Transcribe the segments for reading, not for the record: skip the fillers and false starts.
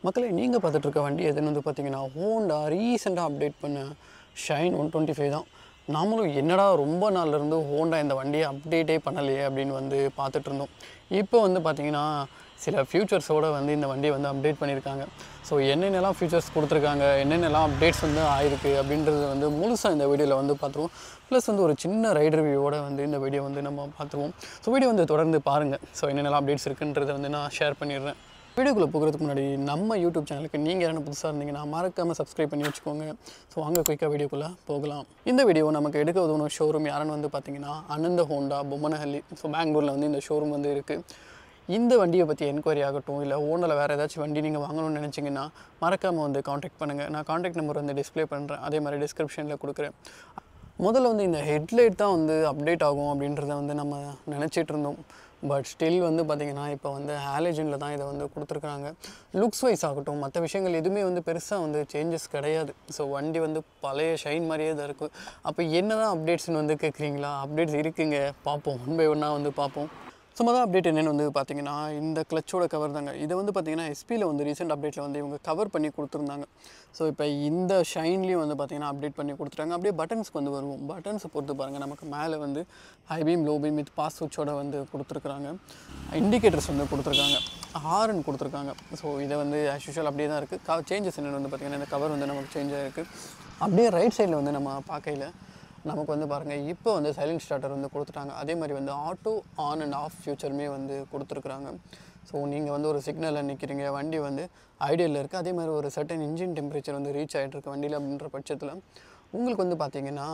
மக்களே நீங்கள் பார்த்துட்டு இருக்க வண்டி எதுன்னு வந்து பார்த்தீங்கன்னா ஹோண்டா ரீசெண்டாக அப்டேட் பண்ண ஷைன் 125 தான். நாமளும் என்னடா ரொம்ப நாள்லேருந்து ஹோண்டா இந்த வண்டியை அப்டேட்டே பண்ணலையே அப்படின்னு வந்து பார்த்துட்டு இருந்தோம். இப்போ வந்து பார்த்திங்கன்னா சில ஃபியூச்சர்ஸோடு வந்து இந்த வண்டியை வந்து அப்டேட் பண்ணியிருக்காங்க. ஸோ என்னென்னலாம் ஃபியூச்சர்ஸ் கொடுத்துருக்காங்க, என்னென்னலாம் அப்டேட்ஸ் வந்து ஆயிருக்கு அப்படின்றது வந்து முழுசாக இந்த வீடியோவில் வந்து பார்த்துருவோம். ப்ளஸ் வந்து ஒரு சின்ன ரைட் ரிவ்யூவோட வந்து இந்த வீடியோ வந்து நம்ம பார்த்துருவோம். ஸோ வீடியோ வந்து தொடர்ந்து பாருங்கள். ஸோ என்னென்னலாம் அப்டேட்ஸ் இருக்குன்றதை வந்து நான் ஷேர் பண்ணிடுறேன். வீடியோக்குள்ளே போகிறதுக்கு முன்னாடி நம்ம யூடியூப் சேனலுக்கு நீங்கள் யாரும் புதுசாக இருந்தீங்கன்னா மறக்காமல் சப்ஸ்கிரைப் பண்ணி வச்சுக்கோங்க. ஸோ அங்கே குயிக்காக வீடியோக்குள்ளே போகலாம். இந்த வீடியோ நமக்கு எடுக்க உதவும் ஷோரூம் யாருன்னு வந்து பார்த்தீங்கன்னா அனந்த ஹோண்டா பொம்மனஹள்ளி. ஸோ பெங்களூரில் வந்து இந்த ஷோரூம் வந்து இருக்குது. இந்த வண்டியை பற்றி என்கொயரி ஆகட்டும், இல்லை ஹோண்டாவில் வேறு ஏதாச்சும் வண்டி நீங்கள் வாங்கணும்னு நினச்சிங்கன்னா மறக்காமல் வந்து காண்டாக்ட் பண்ணுங்கள். நான் காண்டாக்ட் நம்பர் வந்து டிஸ்ப்ளே பண்ணுறேன், அதே மாதிரி டிஸ்கிரிப்ஷனில் கொடுக்குறேன். முதல்ல வந்து இந்த ஹெட்லைட் தான் வந்து அப்டேட் ஆகும் அப்படின்றத வந்து நம்ம நினச்சிட்டு இருந்தோம். பட் ஸ்டில் வந்து பார்த்திங்கன்னா இப்போ வந்து ஹாலஜனில் தான் இதை வந்து கொடுத்துருக்காங்க. லுக்ஸ் வைஸ் ஆகட்டும், மற்ற விஷயங்கள் எதுவுமே வந்து பெருசாக வந்து சேஞ்சஸ் கிடையாது. ஸோ வண்டி வந்து பழைய ஷைன் மாதிரியே தான் இருக்குது. அப்போ என்ன தான் அப்டேட்ஸ்னு வந்து கேட்குறீங்களா? அப்டேட்ஸ் இருக்குங்க, பார்ப்போம். ஒன் பை ஒன்னாக வந்து பார்ப்போம். ஸோ மொதல் அப்டேட் என்னென்னு வந்து பார்த்திங்கன்னா இந்த கிளச்சோட கவர் தாங்க. இதை வந்து பார்த்திங்கன்னா எஸ்பியில் வந்து ரீசெண்ட் அப்டேட்டில் வந்து இவங்க கவர் பண்ணி கொடுத்துருந்தாங்க. ஸோ இப்போ இந்த ஷைன்லேயும் வந்து பார்த்திங்கன்னா அப்டேட் பண்ணி கொடுத்துட்டாங்க. அப்படியே பட்டன்ஸ்க்கு வந்து வருவோம். பட்டன்ஸை பொறுத்து பாருங்கள், நமக்கு மேலே வந்து high beam, low beam with pass சுவிட்சோட வந்து கொடுத்துருக்குறாங்க. இண்டிகேட்டர்ஸ் வந்து கொடுத்துருக்காங்க, ஹார்ன் கொடுத்துருக்காங்க. ஸோ இதை வந்து ஆஸ் யூஷுவல் அப்படியே தான் இருக்குது. சேஞ்சஸ் என்னென்னு வந்து பார்த்திங்கன்னா இந்த கவர் வந்து நமக்கு சேஞ்ச் ஆகிருக்கு. அப்படியே ரைட் சைடில் வந்து நம்ம பார்க்கையில் நமக்கு வந்து பாருங்கள், இப்போ வந்து சைலண்ட் ஸ்டார்டர் வந்து கொடுத்துட்டாங்க. அதே மாதிரி வந்து ஆட்டோ ஆன் அண்ட் ஆஃப் ஃபியூச்சருமே வந்து கொடுத்துருக்குறாங்க. ஸோ நீங்கள் வந்து ஒரு சிக்னலில் நிற்கிறீங்க, வண்டி வந்து ஐடியலில் இருக்குது, அதே மாதிரி ஒரு சர்டன் இன்ஜின் டெம்பரேச்சர் வந்து ரீச் ஆகிட்டுருக்கு வண்டியில் அப்படின்ற பட்சத்தில் உங்களுக்கு வந்து பார்த்திங்கன்னா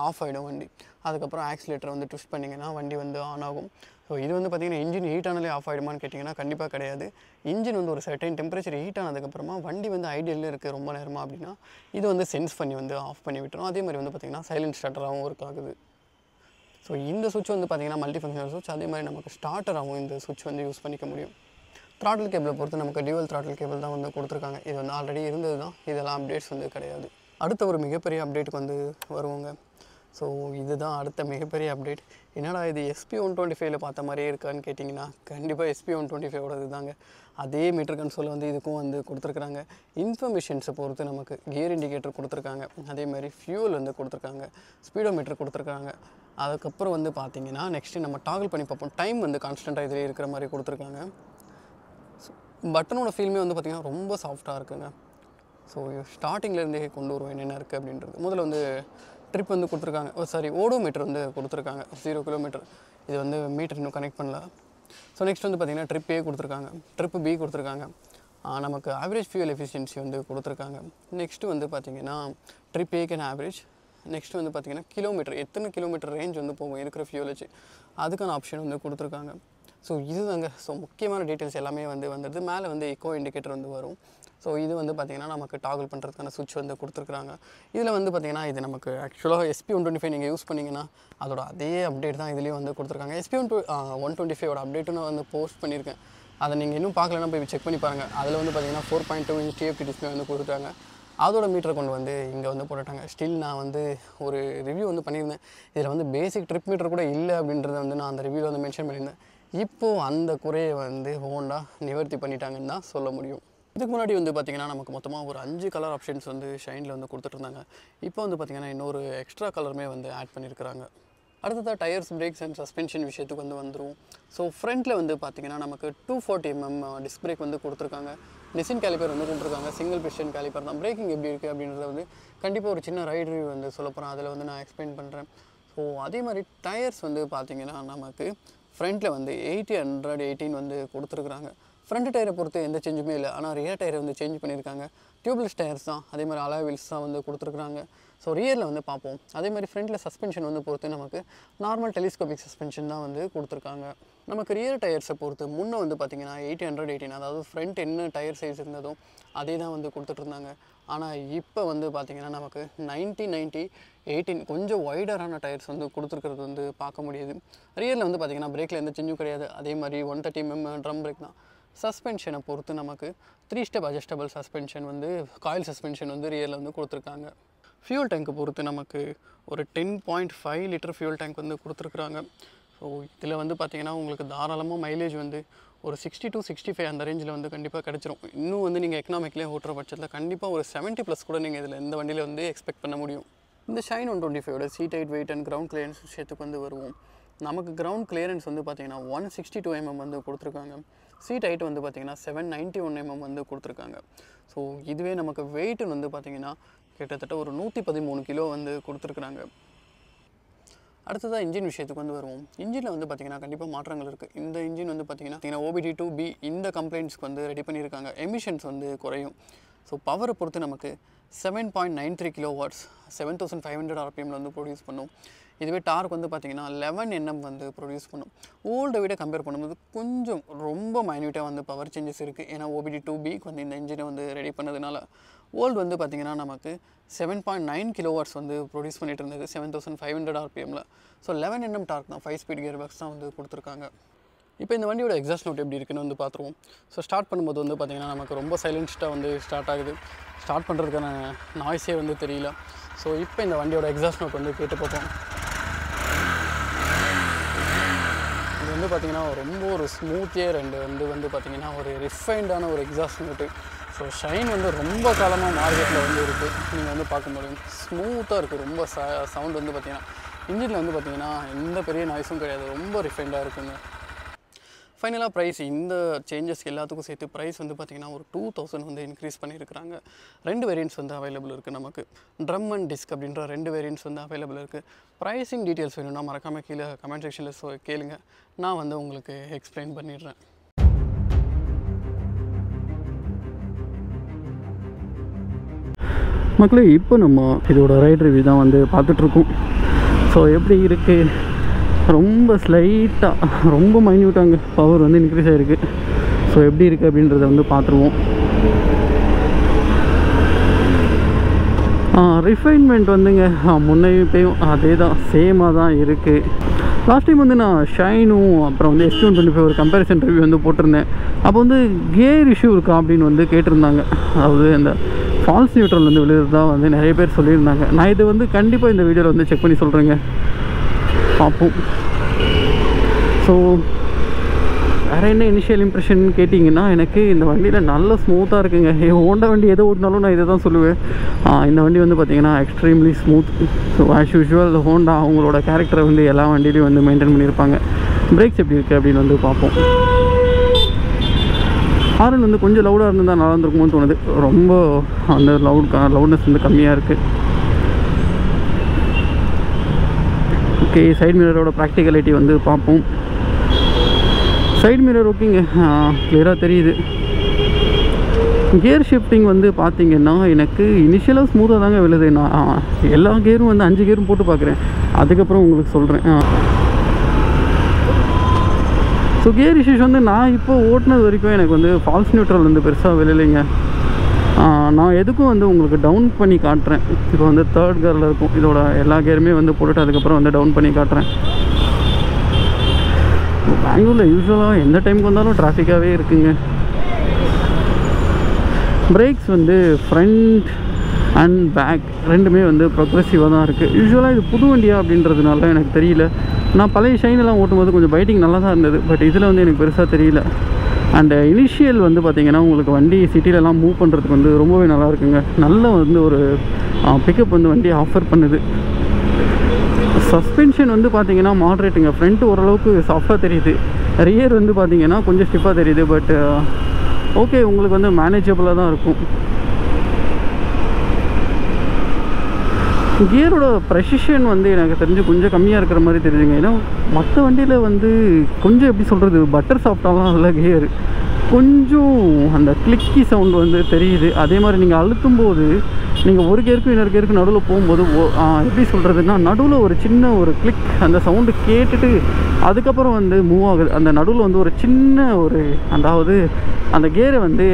ஆஃப் ஆகிடும் வண்டி. அதுக்கப்புறம் ஆக்சிலேட்டரை வந்து ட்விஸ்ட் பண்ணிங்கன்னா வண்டி வந்து ஆன் ஆகும். ஸோ இது வந்து பார்த்திங்கன்னா இன்ஜின் ஹீட் ஆனாலே ஆஃப் ஆகிடுமான்னு கேட்டிங்கன்னா கண்டிப்பாக கிடையாது. இன்ஜின் வந்து ஒரு சர்டன் டெம்பரேச்சர் ஹீட் ஆனதுக்கப்புறமா வண்டி வந்து ஐடியலில் இருக்குது ரொம்ப நேரமாக அப்படின்னா இது வந்து சென்ஸ் பண்ணி வந்து ஆஃப் பண்ணி விட்டுரும். அதே மாதிரி வந்து பார்த்திங்கன்னா சைலண்ட் ஸ்டார்டராகவும் ஒர்க் ஆகுது. ஸோ இந்த சுவிட்ச் வந்து பார்த்திங்கன்னா மல்டி ஃபங்க்ஷனல் சுவிட்ச். அதே மாதிரி நமக்கு ஸ்டார்டராகவும் இந்த சுவிட்ச் வந்து யூஸ் பண்ணிக்க முடியும். த்ராட்டில் கேபிளை பொறுத்து நமக்கு டியூவல் த்ராட்டில் கேபிள் தான் வந்து கொடுத்துருக்காங்க. இது வந்து ஆல்ரெடி இருந்தது தான், இதெல்லாம் அப்டேட்ஸ் வந்து கிடையாது. அடுத்த ஒரு மிகப்பெரிய அப்டேட்டுக்கு வந்து வருவோங்க. ஸோ இதுதான் அடுத்த மிகப்பெரிய அப்டேட். என்னடா இது SP 125 பார்த்த மாதிரியே இருக்கான்னு கேட்டிங்கன்னா கண்டிப்பாக SP 125 தாங்க. அதே மீட்டர் கன்சோல் வந்து இதுக்கும் வந்து கொடுத்துருக்குறாங்க. இன்ஃபர்மேஷன்ஸை பொறுத்து நமக்கு கியர் இண்டிகேட்டர் கொடுத்துருக்காங்க, அதே மாதிரி ஃபியூல் வந்து கொடுத்துருக்காங்க, ஸ்பீடோ மீட்டர் கொடுத்துருக்காங்க. அதுக்கப்புறம் வந்து பார்த்திங்கன்னா நெக்ஸ்ட்டு நம்ம டாகிள் பண்ணி பார்ப்போம். டைம் வந்து கான்ஸ்டண்ட்டாக இதிலே இருக்கிற மாதிரி கொடுத்துருக்காங்க. பட்டனோட ஃபீல்மே வந்து பார்த்திங்கன்னா ரொம்ப சாஃப்டாக இருக்குங்க. ஸோ ஸ்டார்டிங்லேருந்தே கொண்டு வருவோம் என்னென்ன இருக்குது அப்படின்றது. முதல்ல வந்து ட்ரிப் வந்து கொடுத்துருக்காங்க, ஓடோ மீட்டர் வந்து கொடுத்துருக்காங்க 0 கிலோமீட்டர். இது வந்து மீட்டர் இன்னும் கனெக்ட் பண்ணல. ஸோ நெக்ஸ்ட் வந்து பார்த்திங்கன்னா ட்ரிப் A கொடுத்துருக்காங்க, ட்ரிப் B கொடுத்துருக்காங்க. நமக்கு ஆவரேஜ் ஃபியூல் எஃபிஷியன்சி வந்து கொடுத்துருக்காங்க. நெக்ஸ்ட்டு வந்து பார்த்திங்கன்னா ட்ரிப் Aக்கு ஆவரேஜ். நெக்ஸ்ட்டு வந்து பார்த்திங்கன்னா கிலோமீட்டர், எத்தனை கிலோமீட்டர் ரேஞ்ச் வந்து போகும் இருக்கிற ஃபியூல் வச்சு, அதுக்கான ஆப்ஷன் வந்து கொடுத்துருக்காங்க. ஸோ இதுதாங்க. ஸோ முக்கியமான டீட்டெயில்ஸ் எல்லாமே வந்து வந்துடுது. மேலே வந்து எக்கோ இண்டிகேட்டர் வந்து வரும். ஸோ இது வந்து பார்த்திங்கன்னா நமக்கு டாகிள் பண்ணுறதுக்கான சுவிட்ச் வந்து கொடுத்துருக்குறாங்க. இதில் வந்து பார்த்திங்கன்னா இது நமக்கு ஆக்சுவலாக SP 125 நீங்கள் யூஸ் பண்ணிங்கன்னா அதோட அதே அப்டேட் தான் இதுலேயும் வந்து கொடுத்துருக்காங்க. SP 125 அப்டேட்டும் நான் வந்து போஸ்ட் பண்ணியிருக்கேன். அதை நீங்கள் இன்னும் பார்க்கலன்னா போய் செக் பண்ணி பாருங்கள். அதில் வந்து பார்த்திங்கன்னா 4.2 இன்ச் TFT டிஸ்பிளே வந்து கொடுத்துட்டாங்க. அதோட மீட்டரை கொண்டு வந்து இங்கே வந்து போட்டுட்டாங்க. ஸ்டில் நான் வந்து ஒரு ரிவ்யூ வந்து பண்ணியிருந்தேன். இதில் வந்து பேசிக் ட்ரிப் மீட்டர் கூட இல்லை அப்படின்றத வந்து நான் அந்த ரிவ்யூவில் வந்து மென்ஷன் பண்ணியிருந்தேன். இப்போது அந்த குறையை வந்து ஹோண்டா நிவர்த்தி பண்ணிட்டாங்கன்னு தான் சொல்ல முடியும். இதுக்கு முன்னாடி வந்து பார்த்திங்கன்னா நமக்கு மொத்தமாக ஒரு 5 கலர் ஆப்ஷன்ஸ் வந்து ஷைனில் வந்து கொடுத்துட்ருந்தாங்க. இப்போ வந்து பார்த்திங்கன்னா இன்னொரு எக்ஸ்ட்ரா கலருமே வந்து ஆட் பண்ணியிருக்கிறாங்க. அடுத்ததாக டயர்ஸ், பிரேக்ஸ் அண்ட் சஸ்பென்ஷன் விஷயத்துக்கு வந்து வந்துடும். ஸோ ஃப்ரண்ட்டில் வந்து பார்த்திங்கன்னா நமக்கு 240mm டிஸ்க் பிரேக் வந்து கொடுத்துருக்காங்க. நிசின் கேலிப்பர் வந்து கொடுத்துருக்காங்க. சிங்கிள் பிஸ்டன் கேலிப்பர் தான். பிரேக்கிங் எப்படி இருக்குது அப்படின்றத வந்து கண்டிப்பாக ஒரு சின்ன ரைட் ரிவ்யூ வந்து சொல்ல போகிறேன், அதில் வந்து நான் எக்ஸ்பிளைன் பண்ணுறேன். ஸோ அதே மாதிரி டயர்ஸ் வந்து பார்த்திங்கன்னா நமக்கு ஃப்ரண்ட்டில் வந்து 80/118 வந்து கொடுத்துருக்குறாங்க. ஃப்ரண்ட் டயரை பொறுத்து எந்த சேஞ்சுமே இல்லை, ஆனால் ரியர் டயரை வந்து சேஞ்ச் பண்ணியிருக்காங்க. டியூப்லெஸ் டயர்ஸ் தான், அதே மாதிரி அலாய் வீல்ஸ் தான் வந்து கொடுத்துருக்குறாங்க. ஸோ ரியரில் வந்து பார்ப்போம். அதே மாதிரி ஃப்ரண்ட்டில் சஸ்பென்ஷன் வந்து பொறுத்து நமக்கு நார்மல் டெலிஸ்கோபிக் சஸ்பென்ஷன் தான் வந்து கொடுத்துருக்காங்க. நமக்கு ரியர் டயர்ஸை பொறுத்து முன்னே வந்து பார்த்திங்கன்னா 80/118, அதாவது ஃப்ரண்ட் என்ன டயர் சைஸ் இருந்ததோ அதே தான் வந்து கொடுத்துட்ருந்தாங்க. ஆனால் இப்போ வந்து பார்த்திங்கன்னா நமக்கு 90/90/18 கொஞ்சம் வைடரான டயர்ஸ் வந்து கொடுத்துருக்கிறது வந்து பார்க்க முடியுது. ரியரில் வந்து பார்த்திங்கன்னா பிரேக்கில் எந்த சேஞ்சும் கிடையாது. அதே மாதிரி 130mm ட்ரம் பிரேக் தான். சஸ்பென்ஷனை பொறுத்து நமக்கு 3 ஸ்டெப் அட்ஜஸ்டபிள் சஸ்பென்ஷன் வந்து காயில் சஸ்பென்ஷன் வந்து ரியரில் வந்து கொடுத்துருக்காங்க. ஃபியூல் டேங்க்கை பொறுத்து நமக்கு ஒரு 10.5 லிட்டர் ஃபியூல் டேங்க் வந்து கொடுத்துருக்குறாங்க. ஸோ ஸோ இதில் வந்து பார்த்திங்கன்னா உங்களுக்கு தாராளமாக மைலேஜ் வந்து ஒரு 60 to 65 அந்த ரேஞ்சில் வந்து கண்டிப்பாக கிடச்சிரும். இன்னும் வந்து நீங்கள் எக்கனாமிக்லேயே ஓட்டுற பட்சத்தில் கண்டிப்பாக ஒரு 70+ கூட நீங்கள் இதில் இந்த வண்டியில் வந்து எக்ஸ்பெக்ட் பண்ண முடியும். இந்த ஷைன் 125ஓட seat height, weight and ground clearance விஷயத்துக்கு வந்து வருவோம். நமக்கு கிரவுண்ட் கிளியரன்ஸ் வந்து பார்த்திங்கன்னா 162 mm வந்து கொடுத்துருக்காங்க. சீட் ஹைட் வந்து பார்த்திங்கன்னா 791 mm வந்து கொடுத்துருக்காங்க. ஸோ இதுவே நமக்கு வெயிட்டுன்னு வந்து பார்த்திங்கன்னா கிட்டத்தட்ட ஒரு 113 கிலோ வந்து கொடுத்துருக்குறாங்க. அடுத்ததாக இன்ஜின் விஷயத்துக்கு வந்து வருவோம். இன்ஜினில் வந்து பார்த்திங்கன்னா கண்டிப்பாக மாற்றங்கள் இருக்குது. இந்த இன்ஜின் வந்து பார்த்திங்கன்னா OBD2B இந்த கம்ப்ளைண்ட்ஸ்க்கு வந்து ரெடி பண்ணியிருக்காங்க. எமிஷன்ஸ் வந்து குறையும். ஸோ பவரை பொறுத்து நமக்கு 7.93 kW 7500 RPMல வந்து ப்ரொடியூஸ் பண்ணும். இதுவே டார்க் வந்து பார்த்திங்கன்னா 11 Nm வந்து ப்ரொடியூஸ் பண்ணும். ஓல்டை விட கம்பேர் பண்ணும்போது கொஞ்சம் ரொம்ப மைன்யூட்டாக வந்து பவர் சேஞ்சஸ் இருக்குது. ஏன்னா OBD2Bக்கு வந்து இந்த இன்ஜினை வந்து ரெடி பண்ணதுனால ஓல்டு வந்து பார்த்திங்கன்னா நமக்கு 7.9 kW வந்து ப்ரொடியூஸ் பண்ணிட்டு இருந்தது 7500 RPMல. ஸோ 11 Nm டார்க் தான், 5 ஸ்பீட் கியர் பாக்ஸ் தான் வந்து கொடுத்துருக்காங்க. இப்போ இந்த வண்டியோட எக்ஸாஸ்ட் நோட் எப்படி இருக்குன்னு வந்து பார்த்துருவோம். ஸோ ஸ்டார்ட் பண்ணும்போது வந்து பார்த்திங்கன்னா நமக்கு ரொம்ப சைலன்ஸ்டாக வந்து ஸ்டார்ட் ஆகுது. ஸ்டார்ட் பண்ணுறதுக்கான நாய்ஸே வந்து தெரியல. ஸோ இப்போ இந்த வண்டியோட எக்ஸாஸ்ட் நோட் வந்து கேட்டு பார்ப்போம். இது வந்து பார்த்திங்கன்னா ரொம்ப ஒரு ஸ்மூத்தியர் அண்ட் வந்து பார்த்திங்கன்னா ஒரு ரிஃபைண்டான ஒரு எக்ஸாஸ்ட் நோட்டு. ஸோ ஷைன் வந்து ரொம்ப காலமாக மார்க்கெட்டில் வந்து இருக்குது. நீங்கள் வந்து பார்க்க முடியும், ஸ்மூத்தாக இருக்குது. ரொம்ப சவுண்ட் வந்து பார்த்திங்கன்னா இன்ஜினில் வந்து பார்த்திங்கன்னா எந்த பெரிய நாய்ஸும் கிடையாது, ரொம்ப ரிஃபைண்டாக இருக்குங்க. ஃபைனலாக ப்ரைஸ், இந்த சேஞ்சஸ் எல்லாத்துக்கும் சேர்த்து ப்ரைஸ் வந்து பார்த்திங்கன்னா ஒரு 2000 வந்து இன்க்ரீஸ் பண்ணியிருக்கிறாங்க. 2 வேரியன்ட்ஸ் வந்து அவைலபிள் இருக்குது. நமக்கு ட்ரம் அண்ட் டிஸ்க் அப்படின்ற 2 வேரியன்ட்ஸ் வந்து அவைலபிள் இருக்குது. ப்ரைஸிங் டீட்டெயில்ஸ் வேணும்னா மறக்காமல் கீழே கமெண்ட் செக்ஷனில் கேளுங்க, நான் வந்து உங்களுக்கு எக்ஸ்பிளைன் பண்ணிடுறேன். மக்களே, இப்போ நம்ம இதோட ரைட் ரிவ்யூ தான் வந்து பார்த்துட்ருக்கோம். ஸோ எப்படி இருக்குது, ரொம்ப ஸ்லைட்டாக ரொம்ப மைன்யூட்டாங்க பவர் வந்து இன்க்ரீஸ் ஆகிருக்கு. ஸோ எப்படி இருக்குது அப்படின்றத வந்து பார்த்துருவோம். ரிஃபைன்மெண்ட் வந்துங்க முன்னையும் அதே தான், சேமாக தான் இருக்குது. லாஸ்ட் டைம் வந்து நான் ஷைனும் அப்புறம் வந்து S125 ஒரு கம்பேரிசன் ரிவ்யூ வந்து போட்டிருந்தேன். அப்போ வந்து கியர் இஷ்யூ இருக்கா அப்படின்னு வந்து கேட்டிருந்தாங்க. அதாவது அந்த ஃபால்ஸ் நியூட்ரல் வந்து விழுதுதான் வந்து நிறைய பேர் சொல்லியிருந்தாங்க. நான் இது வந்து கண்டிப்பாக இந்த வீடியோவில் வந்து செக் பண்ணி சொல்கிறேங்க, பார்ப்போம். ஸோ வேறு என்ன இனிஷியல் இம்ப்ரெஷன் கேட்டிங்கன்னா, எனக்கு இந்த வண்டியில் நல்ல ஸ்மூத்தாக இருக்குங்க. ஹோண்டா வண்டி எதை ஓட்டினாலும் நான் இதை தான் சொல்லுவேன். இந்த வண்டி வந்து பார்த்திங்கன்னா extremely smooth. So as usual Honda அவங்களோட கேரக்டரை வந்து எல்லா வண்டியிலையும் வந்து மெயின்டைன் பண்ணியிருப்பாங்க. பிரேக்ஸ் எப்படி இருக்குது அப்படின்னு வந்து பார்ப்போம். ஹாரன் வந்து கொஞ்சம் லவுடாக இருந்தால் நல்லா இருந்திருக்குமோன்னு தோணுது. ரொம்ப அந்த லவுட்னஸ் வந்து கம்மியாக இருக்குது. ஓகே, சைட் மிரரோட ப்ராக்டிகலிட்டி வந்து பார்ப்போம். சைட் மிரர் ஓகேங்க, கிளியராக தெரியுது. கியர் ஷிஃப்டிங் வந்து பார்த்திங்கன்னா எனக்கு இனிஷியலாக ஸ்மூத்தாக தாங்க விழுது. நான் எல்லா கியரும் வந்து 5 கியரும் போட்டு பார்க்குறேன், அதுக்கப்புறம் உங்களுக்கு சொல்கிறேன். ஸோ கியர் இஷ்யூஸ் வந்து நான் இப்போ ஓட்டினது வரைக்கும் எனக்கு வந்து ஃபால்ஸ் நியூட்ரல் வந்து பெருசாக விழலைங்க. நான் எதுக்கும் வந்து உங்களுக்கு டவுன் பண்ணி காட்டுறேன். இப்போ வந்து 3rd கியரில் இருக்கும். இதோட எல்லா கியருமே வந்து போட்டுட்டு அதுக்கப்புறம் வந்து டவுன் பண்ணி காட்டுறேன். பெங்களூரில் யூஸ்வலாக எந்த டைமுக்கு வந்தாலும் டிராஃபிக்காகவே இருக்குங்க. பிரேக்ஸ் வந்து ஃப்ரண்ட் அண்ட் பேக் ரெண்டுமே வந்து ப்ரொக்ரெசிவாக தான் இருக்குது. யூஸ்வலாக இது புது வண்டியா அப்படின்றதுனால எனக்கு தெரியல. நான் பழைய ஷைனெல்லாம் ஓட்டும்போது கொஞ்சம் பைட்டிங் நல்லா தான் இருந்தது, பட் இதில் வந்து எனக்கு பெருசாக தெரியல. அண்ட் இனிஷியல் வந்து பார்த்திங்கன்னா உங்களுக்கு வண்டி சிட்டிலெலாம் மூவ் பண்ணுறதுக்கு வந்து ரொம்பவே நல்லா இருக்குங்க. நல்ல வந்து ஒரு பிக்கப் வந்து வண்டி ஆஃபர் பண்ணுது. சஸ்பென்ஷன் வந்து பார்த்திங்கன்னா மாட்ரேட்டுங்க. ஃப்ரண்ட் ஓரளவுக்கு சாஃப்டாக தெரியுது, ரியர் வந்து பார்த்திங்கன்னா கொஞ்சம் ஸ்டிஃபாக தெரியுது. பட் ஓகே, உங்களுக்கு வந்து மேனேஜபிளாக தான் இருக்கும். கியரோட ப்ரெசிஷன் வந்து எனக்கு தெரிஞ்சு கொஞ்சம் கம்மியாக இருக்கிற மாதிரி தெரியுதுங்க. ஏன்னா மற்ற வண்டியில் வந்து கொஞ்சம் எப்படி சொல்கிறது, பட்டர் சாஃப்டாலாம் இல்லை கியர், கொஞ்சம் அந்த கிளிக்கி சவுண்ட் வந்து தெரியுது. அதே மாதிரி நீங்கள் அழுத்தும் போது நீங்கள் ஒரு கியருக்கும் இன்னொரு கியருக்கும் நடுவில் போகும்போது எப்படி சொல்கிறதுன்னா, நடுவில் ஒரு சின்ன ஒரு கிளிக் அந்த சவுண்டு கேட்டுட்டு அதுக்கப்புறம் வந்து மூவ் ஆகுது. அந்த நடுவில் வந்து ஒரு சின்ன ஒரு, அதாவது அந்த கியரை வந்து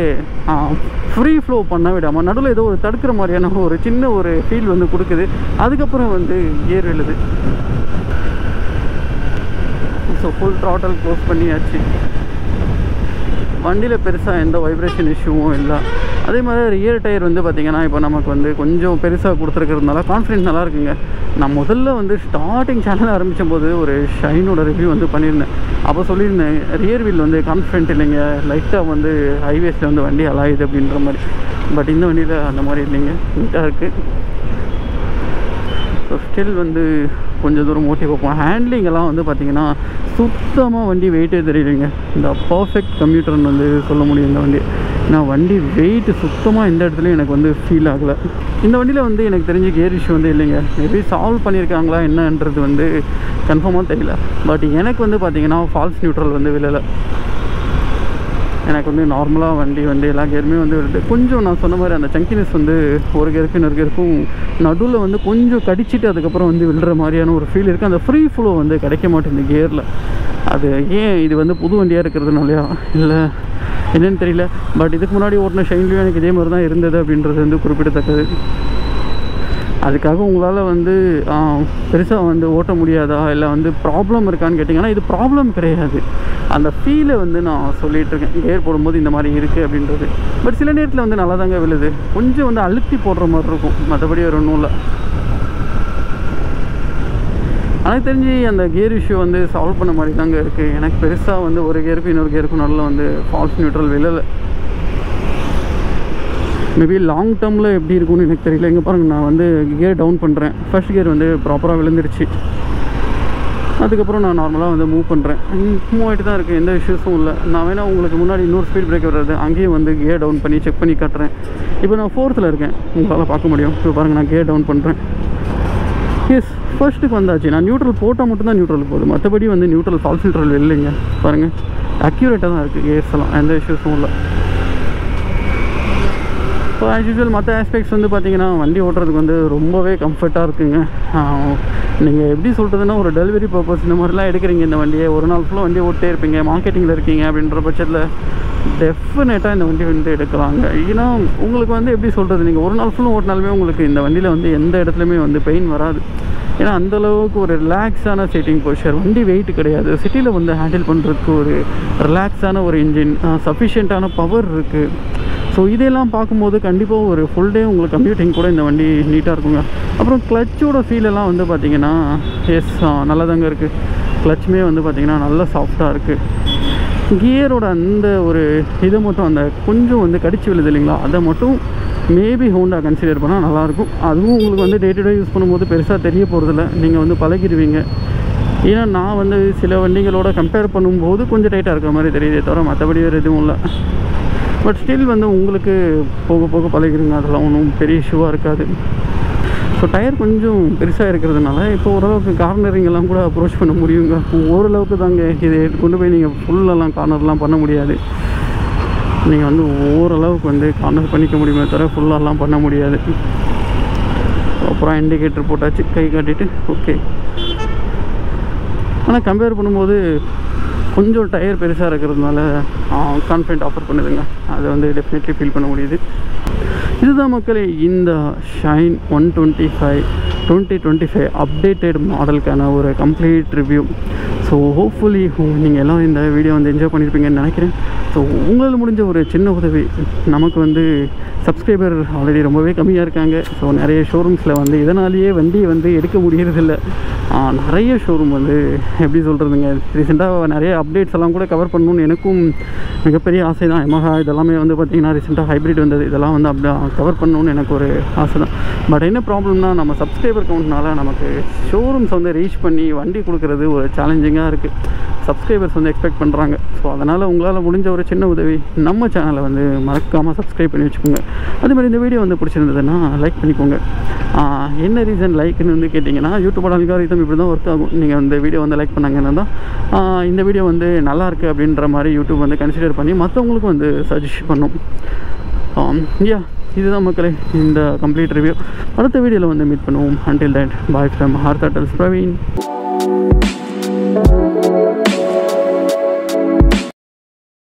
ஃப்ரீ ஃப்ளோ பண்ண விடாமல் நடுவில் ஏதோ ஒரு தடுக்கிற மாதிரியான ஒரு சின்ன ஒரு ஃபீல் வந்து கொடுக்குது. அதுக்கப்புறம் வந்து கியர் விழுது. ஸோ ஃபுல் த்ராட்டல் க்ளோஸ் பண்ணியாச்சு. வண்டியில் பெருசாக எந்த வைப்ரேஷன் இஷ்யூவும் இல்லை. அதே மாதிரி ரியர் டயர் வந்து பார்த்திங்கன்னா இப்போ நமக்கு வந்து கொஞ்சம் பெருசாக கொடுத்துருக்கிறதுனால கான்ஃபிடென்ஸ் நல்லா இருக்குங்க. நான் முதல்ல வந்து ஸ்டார்டிங் சேனல் ஆரம்பித்த போது ஒரு ஷைனோட ரிவ்யூ வந்து பண்ணியிருந்தேன். அப்போ சொல்லியிருந்தேன் ரியர் வீல் வந்து கான்ஃபிடென்ட் இல்லைங்க, லைட்டாக வந்து ஹைவேஸில் வந்து வண்டி அலாயுது அப்படின்ற மாதிரி. பட் இந்த வண்டியில் அந்த மாதிரி இல்லைங்க, நீட்டாக இருக்குது. ஸோ ஸ்டில் வந்து கொஞ்சம் தூரம் ஓட்டி பார்ப்போம். ஹேண்ட்லிங்கெல்லாம் வந்து பார்த்திங்கன்னா சுத்தமாக வண்டி வெயிட்டே தெரியலைங்க. இந்த பர்ஃபெக்ட் கம்யூட்டர்னு வந்து சொல்ல முடியும் இந்த வண்டி. நான் வண்டி வெயிட்டு சுத்தமாக எந்த இடத்துலையும் எனக்கு வந்து ஃபீல் ஆகலை. இந்த வண்டியில் வந்து எனக்கு தெரிஞ்ச கியர் இஷ்யூ வந்து இல்லைங்க. மேபி சால்வ் பண்ணியிருக்காங்களா என்னன்றது வந்து கன்ஃபார்மாக தெரியல. பட் எனக்கு வந்து பார்த்திங்கன்னா ஃபால்ஸ் நியூட்ரல் வந்து விழலை. எனக்கு வந்து நார்மலாக வண்டி வந்து எல்லா கியருமே வந்து வருது. கொஞ்சம் நான் சொன்ன மாதிரி அந்த சங்கினஸ் வந்து ஒரு கியருக்கு இன்னொரு கியருக்கும் நடுவில் வந்து கொஞ்சம் கடிச்சிட்டு அதுக்கப்புறம் வந்து விழுற மாதிரியான ஒரு ஃபீல் இருக்குது. அந்த ஃப்ரீ ஃப்ளோ வந்து கிடைக்க மாட்டேங்குது கியரில். அது ஏன் இது வந்து புது வண்டியாக இருக்கிறதுனாலையா இல்லை என்னென்னு தெரியல. பட் இதுக்கு முன்னாடி ஓட்டின ஷைன்லேயும் எனக்கு இதே மாதிரி தான் இருந்தது அப்படின்றது வந்து குறிப்பிடத்தக்கது. அதுக்காக உங்களால் வந்து பெருசாக வந்து ஓட்ட முடியாதா இல்லை வந்து ப்ராப்ளம் இருக்கான்னு கேட்டிங்கன்னா இது ப்ராப்ளம் கிடையாது. அந்த ஃபீலை வந்து நான் சொல்லிகிட்ருக்கேன். கேர் போடும்போது இந்த மாதிரி இருக்குது அப்படின்றது. பட் சில நேரத்தில் வந்து நல்லா தாங்க விழுது. கொஞ்சம் வந்து அழுத்தி போடுற மாதிரி இருக்கும், மற்றபடி வேறு ஒன்றும் இல்லை. எனக்கு தெரிஞ்சு அந்த கியர் இஷ்யூ வந்து சால்வ் பண்ண மாதிரி தாங்க இருக்குது. எனக்கு பெருசாக வந்து ஒரு கியருக்கும் இன்னொரு கியருக்கும் நல்லா வந்து ஃபால்ஸ் நியூட்ரல் விழலை. மேபி லாங் டேர்மில் எப்படி இருக்கும்னு எனக்கு தெரியல. இங்கே பாருங்கள், நான் வந்து கியர் டவுன் பண்ணுறேன். ஃபர்ஸ்ட் கியர் வந்து ப்ராப்பராக விழுந்துருச்சு. அதுக்கப்புறம் நான் நார்மலாக வந்து மூவ் பண்ணுறேன். மூவ் ஆகிட்டு தான் இருக்குது, எந்த இஷ்யூஸும் இல்லை. நான் வேணால் உங்களுக்கு முன்னாடி இன்னொரு ஸ்பீட் பிரேக் வர்றது அங்கேயும் வந்து கியர் டவுன் பண்ணி செக் பண்ணி காட்டுறேன். இப்போ நான் 4th இருக்கேன், உங்களால் பார்க்க முடியும். இப்போ பாருங்கள், நான் கியர் டவுன் பண்ணுறேன். எஸ், ஃபர்ஸ்ட்டுக்கு வந்தாச்சு. நான் நியூட்ரல் போட்டால் மட்டும்தான் நியூட்ரல் போகுது, மற்றபடி வந்து நியூட்ரல் ஃபால்ஸ் நியூட்ரல் இல்லைங்க. பாருங்கள், அக்யூரேட்டாக தான் இருக்குது கியர்ஸ் எல்லாம், எந்த இஷ்யூஸும் இல்லை. ஸோ ஆஸ் யூஸ்வல் மற்ற ஆஸ்பெக்ட்ஸ் வந்து பார்த்திங்கன்னா வண்டி ஓட்டுறதுக்கு வந்து ரொம்பவே கம்ஃபர்ட்டாக இருக்குங்க. நீங்கள் எப்படி சொல்கிறதுனா ஒரு டெலிவரி பர்பஸ் இந்த மாதிரிலாம் எடுக்கிறீங்க இந்த வண்டியை, ஒரு நாள் ஃபுல்லாக வண்டியை ஓட்டே இருப்பீங்க, மார்க்கெட்டிங்கில் இருக்கீங்க அப்படின்ற பட்சத்தில் டெஃபினட்டாக இந்த வண்டி வந்து எடுக்கலாங்க. ஏன்னா உங்களுக்கு வந்து எப்படி சொல்கிறது, நீங்கள் ஒரு நாள் ஃபுல்லும் ஓட்டினாலுமே உங்களுக்கு இந்த வண்டியில் வந்து எந்த இடத்துலையுமே வந்து பெயின் வராது. ஏன்னா அந்தளவுக்கு ஒரு ரிலாக்ஸான சீட்டிங் பொசிஷர். வண்டி வெயிட் கிடையாது, சிட்டியில் வந்து ஹேண்டில் பண்ணுறதுக்கு ஒரு ரிலாக்ஸான ஒரு இன்ஜின், சஃபிஷியண்ட்டான பவர் இருக்குது. ஸோ இதெல்லாம் பார்க்கும்போது கண்டிப்பாக ஒரு ஃபுல் டே உங்களுக்கு கம்ப்யூட்டிங் கூட இந்த வண்டி நீட்டாக இருக்குங்க. அப்புறம் கிளச்சோட ஃபீலெல்லாம் வந்து பார்த்திங்கன்னா எஸ் நல்லா தாங்க இருக்குது. கிளச்சுமே வந்து பார்த்திங்கன்னா நல்லா சாஃப்டாக இருக்குது. கியரோட அந்த ஒரு இதை மட்டும் அந்த கொஞ்சம் வந்து கடிச்சு விழுது இல்லைங்களா, அதை மட்டும் மேபி ஹோண்டா கன்சிடர் பண்ணால் நல்லாயிருக்கும். அதுவும் உங்களுக்கு வந்து டே டு டே யூஸ் பண்ணும்போது பெருசாக தெரிய போகிறதில்ல, நீங்கள் வந்து பழகிடுவீங்க. ஏன்னா நான் வந்து சில வண்டிகளோட கம்பேர் பண்ணும்போது கொஞ்சம் டைட்டாக இருக்கிற மாதிரி தெரியுதே தவிர மற்றபடி வேறு எதுவும் இல்லை. பட் ஸ்டில் வந்து உங்களுக்கு போக போக பழகிடுங்க, அதெல்லாம் ஒன்றும் பெரிய இஷ்யூவாக இருக்காது. ஸோ டயர் கொஞ்சம் பெருசாக இருக்கிறதுனால இப்போ ஓரளவுக்கு கார்னரிங்கெல்லாம் கூட அப்ரோச் பண்ண முடியுங்க. ஓரளவுக்கு தாங்க, இதை கொண்டு போய் நீங்கள் ஃபுல்லெல்லாம் கார்னர்லாம் பண்ண முடியாது. நீங்கள் வந்து ஓரளவுக்கு வந்து கார்னர் பண்ணிக்க முடியுமே தவிர ஃபுல்லாலாம் பண்ண முடியாது. அப்புறம் இண்டிகேட்டர் போட்டாச்சு, கை காட்டிட்டு ஓகே. ஆனால் கம்பேர் பண்ணும்போது கொஞ்சம் டயர் பெருசாக இருக்கிறதுனால கான்ஃபிடென்ட் ஆஃபர் பண்ணுதுங்க, அதை வந்து டெஃபினெட்லி ஃபீல் பண்ண முடியுது. இதுதான் மக்களே இந்த ஷைன் 125 2025 அப்டேட்டட் மாடலுக்கான ஒரு கம்ப்ளீட் ரிவ்யூ. ஸோ ஹோப்ஃபுல்லி நீங்கள் எல்லாம் இந்த வீடியோ வந்து என்ஜாய் பண்ணியிருப்பீங்கன்னு நினைக்கிறேன். ஸோ உங்களால் முடிஞ்ச ஒரு சின்ன உதவி, நமக்கு வந்து சப்ஸ்கிரைபர் ஆல்ரெடி ரொம்பவே கம்மியாக இருக்காங்க. ஸோ நிறைய ஷோரூம்ஸில் வந்து இதனாலேயே வண்டியை வந்து எடுக்க முடியறதில்ல. நிறைய ஷோரூம் வந்து எப்படி சொல்கிறதுங்க, ரீசெண்டாக நிறைய அப்டேட்ஸ் எல்லாம் கூட கவர் பண்ணணுன்னு எனக்கும் மிகப்பெரிய ஆசை தான். Yamaha இதெல்லாமே வந்து பார்த்திங்கன்னா ரீசெண்டாக ஹைப்ரிட் வந்தது, இதெல்லாம் வந்து அப்படி கவர் பண்ணணுன்னு எனக்கு ஒரு ஆசை தான். பட் என்ன ப்ராப்ளம்னா, நம்ம சப்ஸ்கிரைபர் கவுண்ட்னால நமக்கு ஷோரூம்ஸ் வந்து ரீச் பண்ணி வண்டி கொடுக்குறது ஒரு சேலஞ்சிங்காக இருக்குது. சப்ஸ்கிரைபர்ஸ் வந்து எக்ஸ்பெக்ட் பண்ணுறாங்க. ஸோ அதனால் உங்களால் முடிஞ்ச ஒரு சின்ன உதவி, நம்ம சேனலை வந்து மறக்காமல் சப்ஸ்கிரைப் பண்ணி வச்சுக்கோங்க. அதேமாதிரி இந்த வீடியோ வந்து பிடிச்சிருந்ததுன்னா லைக் பண்ணிக்கோங்க. என்ன ரீசன் லைக்குன்னு வந்து கேட்டிங்கன்னா, யூடியூபோட அல்காரிதம் இப்படி தான் ஒர்க் ஆகும். நீங்கள் இந்த வீடியோ வந்து லைக் பண்ணாங்கன்னா தான் இந்த வீடியோ வந்து நல்லாயிருக்கு அப்படின்ற மாதிரி யூடியூப் வந்து கன்சிடர் பண்ணி மற்றவங்களுக்கும் வந்து சஜஸ்ட் பண்ணும். இதுதான் மக்களே இந்த கம்ப்ளீட் ரிவ்யூ. அடுத்த வீடியோவில் வந்து மீட் பண்ணுவோம். Until that, bye from Hartha Tels Praveen.